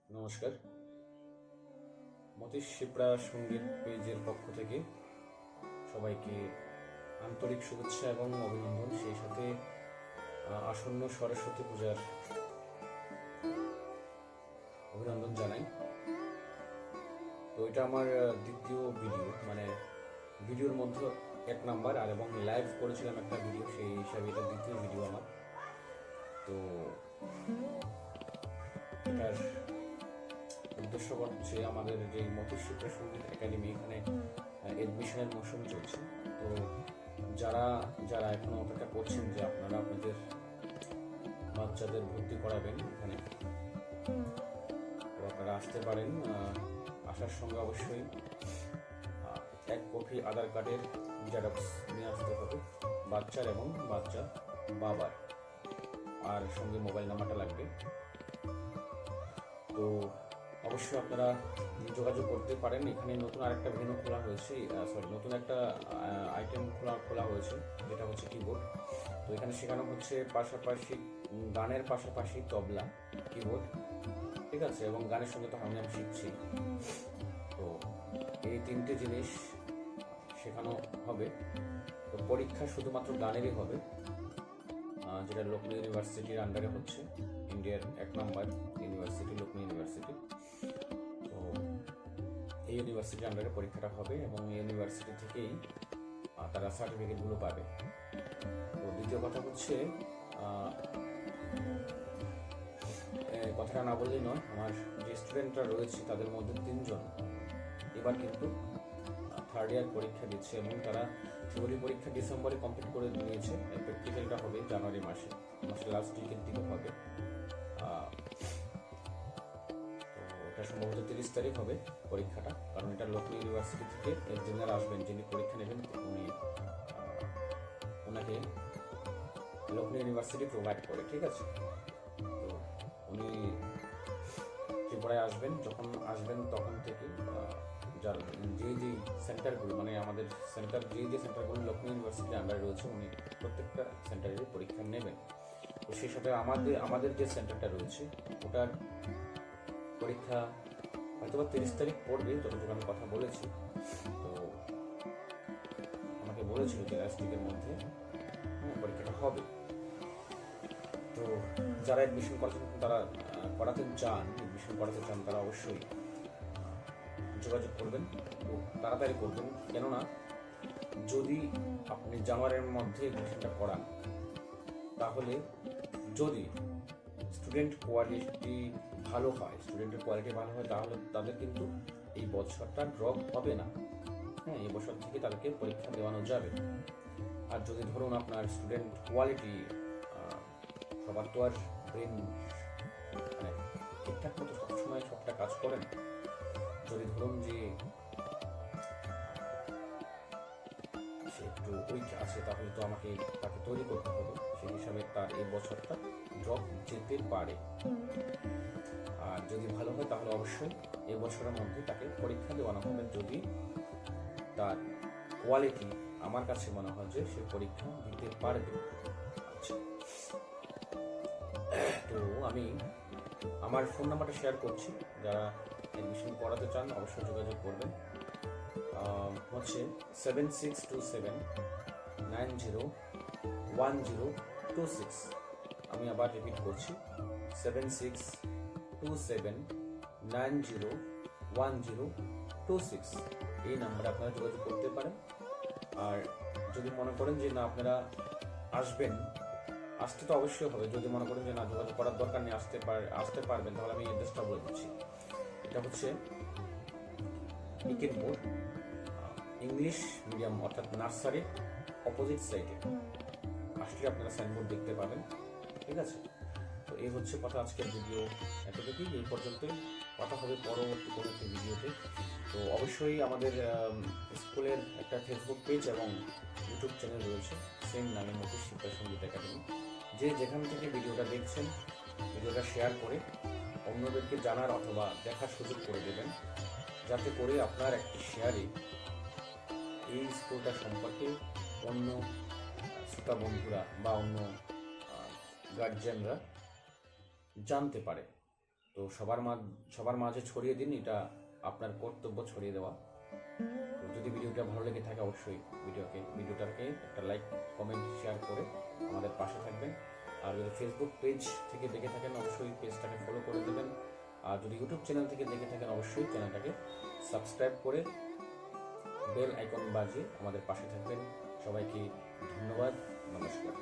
নমস্কার। মতীশ শিপ্রা সঙ্গীত পেজের পক্ষ থেকে সবাইকে আন্তরিক শুভেচ্ছা এবং অভিনন্দন। সেই সাথে আসন্ন সরস্বতী পূজার অভিনন্দন জানাই। তো এটা আমার দ্বিতীয় ভিডিও, মানে ভিডিওর মধ্যে 1 নাম্বার, আর এবং লাইভ করেছিলাম একটা ভিডিও, সেই হিসাবে এটা দ্বিতীয় ভিডিও আমার। তো এটার উদ্দেশ্য হচ্ছে আমাদের যে মতীশ শিপ্রা সঙ্গীত একাডেমি, এখানে এডমিশনের মৌসুম চলছে। তো যারা যারা এখনো অপেক্ষা করছেন যে আপনারা আপনাদের বাচ্চাদের ভর্তি করাবেন এখানে, তো আপনারা আসতে পারেন। আসার সঙ্গে অবশ্যই 1 কপি আধার কার্ডের জেরক্স নিয়ে আসতে হবে বাচ্চার এবং বাচ্চা বাবার, আর সঙ্গে মোবাইল নাম্বারটা লাগবে। তো অবশ্যই আপনারা যোগাযোগ করতে পারেন। এখানে নতুন আরেকটা ভেন্যু খোলা হয়েছে, নতুন একটা আইটেম খোলা হয়েছে, যেটা হচ্ছে কিবোর্ড। তো এখানে শেখানো হচ্ছে পাশাপাশি গানের পাশাপাশি তবলা, কিবোর্ড, ঠিক আছে, এবং গানের সঙ্গে তো হারমোনিয়াম শিখছি। তো এই 3টে জিনিস শেখানো হবে। তো পরীক্ষা শুধুমাত্র গানেরই হবে, যেটা লক্ষ্মী ইউনিভার্সিটির আন্ডারে হচ্ছে, ইন্ডিয়ার 1 নাম্বার ইউনিভার্সিটি লক্ষ্মী ইউনিভার্সিটি। তো এই ইউনিভার্সিটির আন্ডারে পরীক্ষাটা হবে এবং এই ইউনিভার্সিটি থেকেই তারা সার্টিফিকেটগুলো পাবে। তো দ্বিতীয় কথা হচ্ছে, কথাটা না বললেই নয়, আমার যে স্টুডেন্টরা রয়েছে তাদের মধ্যে 3 জন এবার কিন্তু 3rd ইয়ার পরীক্ষা দিচ্ছে, এবং তারা থিওরি পরীক্ষা ডিসেম্বরে কমপ্লিট করে নিয়েছে। প্র্যাকটিক্যালটা হবে জানুয়ারি মাসে লাস্ট উইকের দিকে হবে। তো এটা সম্ভবত 30 তারিখ হবে পরীক্ষাটা, কারণ এটা লক্ষ্মী ইউনিভার্সিটি থেকে একজনের আসবেন, যিনি পরীক্ষা নেবেন, ওনাকে লক্ষ্মী ইউনিভার্সিটি প্রোভাইড করে, ঠিক আছে। তো উনি ত্রিপুরায় আসবেন, যখন আসবেন তখন থেকে যে সেন্টারগুলো, মানে আমাদের সেন্টার যে সেন্টারগুলো লক্ষ্মী ইউনিভার্সিটির আন্ডারে রয়েছে, উনি প্রত্যেকটা সেন্টারের পরীক্ষা নেবেন। তো সেই সাথে আমাদের যে সেন্টারটা রয়েছে ওটার পরীক্ষা হয়তো 30 তারিখ পড়বে, যতটুকু আমি কথা বলেছি। তো আমাকে বলেছিল যে লাস্ট উইকের মধ্যে পরীক্ষাটা হবে। তো যারা এডমিশন করাতে চান তারা অবশ্যই যোগাযোগ করবেন, খুব তাড়াতাড়ি করবেন। কেননা যদি আপনি জানুয়ারির মধ্যে এডমিশনটা করান, তাহলে যদি স্টুডেন্টের কোয়ালিটি ভালো হয়, তাহলে তাদের কিন্তু এই বছরটা ড্রপ হবে না। এই বছর থেকে তাদেরকে পরীক্ষা দেওয়ানো যাবে। আর যদি ধরুন আপনার স্টুডেন্ট কোয়ালিটি, সবার তো আর ব্রেন মানে ঠিকঠাক মতো সবসময় সবটা কাজ করেন, যদি ধরুন যে সে একটু উইক আছে, তাহলে তো আমাকে তাকে তৈরি করতে হবে। সেই হিসাবে তার এই বছরটা ড্রপ যেতে পারে। আর যদি ভালো হয় তাহলে অবশ্যই এই বছরের মধ্যে তাকে পরীক্ষা দেওয়ানো হবে, যদি তার কোয়ালিটি আমার কাছে মনে হয় যে সে পরীক্ষা দিতে পারবে। আচ্ছা, তো আমি আমার ফোন নাম্বারটা শেয়ার করছি, যারা এডমিশন করাতে চান অবশ্যই যোগাযোগ করবেন। হচ্ছে 7627901026। আমি আবার রিপিট করছি, 7627901026। এই নাম্বারে আপনারা যোগাযোগ করতে পারেন। আর যদি মনে করেন যে না আপনারা আসতে তো অবশ্যই হবে, যদি মনে করেন যে না যোগাযোগ করার দরকার নেই, আসতে পারবেন, তাহলে আমি অ্যাড্রেসটা বলে দিচ্ছি। এটা হচ্ছে নিকেট বোর্ড ইংলিশ মিডিয়াম, অর্থাৎ নার্সারির অপোজিট সাইডে আসলে আপনারা সাইনবোর্ড দেখতে পাবেন, ঠিক আছে। তো এই হচ্ছে কথা, আজকের ভিডিও এতটুকুই, এই পর্যন্তই। কথা হবে পরবর্তী কোনো একটি ভিডিওতে। তো অবশ্যই আমাদের স্কুলের একটা ফেসবুক পেজ এবং ইউটিউব চ্যানেল রয়েছে সেম নামে, মতীশ শিপ্রা সঙ্গীত একাডেমি। যে যেখান থেকে ভিডিওটা দেখছেন, ভিডিওটা শেয়ার করে অন্যদেরকে জানার অথবা দেখার সুযোগ করে দেবেন, যাতে করে আপনার একটি শেয়ারে এই স্কুলটা সম্পর্কে অন্য শ্রোতা বন্ধুরা বা অন্য গার্জিয়ানরা জানতে পারে। তো সবার মাঝে ছড়িয়ে দিন, এটা আপনার কর্তব্য ছড়িয়ে দেওয়া। তো যদি ভিডিওটা ভালো লেগে থাকে অবশ্যই ভিডিওটাকে একটা লাইক, কমেন্ট, শেয়ার করে আমাদের পাশে থাকবেন। আর যদি ফেসবুক পেজ থেকে দেখে থাকেন অবশ্যই পেজটাকে ফলো করে দেবেন। আর যদি ইউটিউব চ্যানেল থেকে দেখে থাকেন অবশ্যই চ্যানেলটাকে সাবস্ক্রাইব করে বেল আইকন বাজিয়ে আমাদের পাশে থাকবেন। সবাইকে ধন্যবাদ, নমস্কার।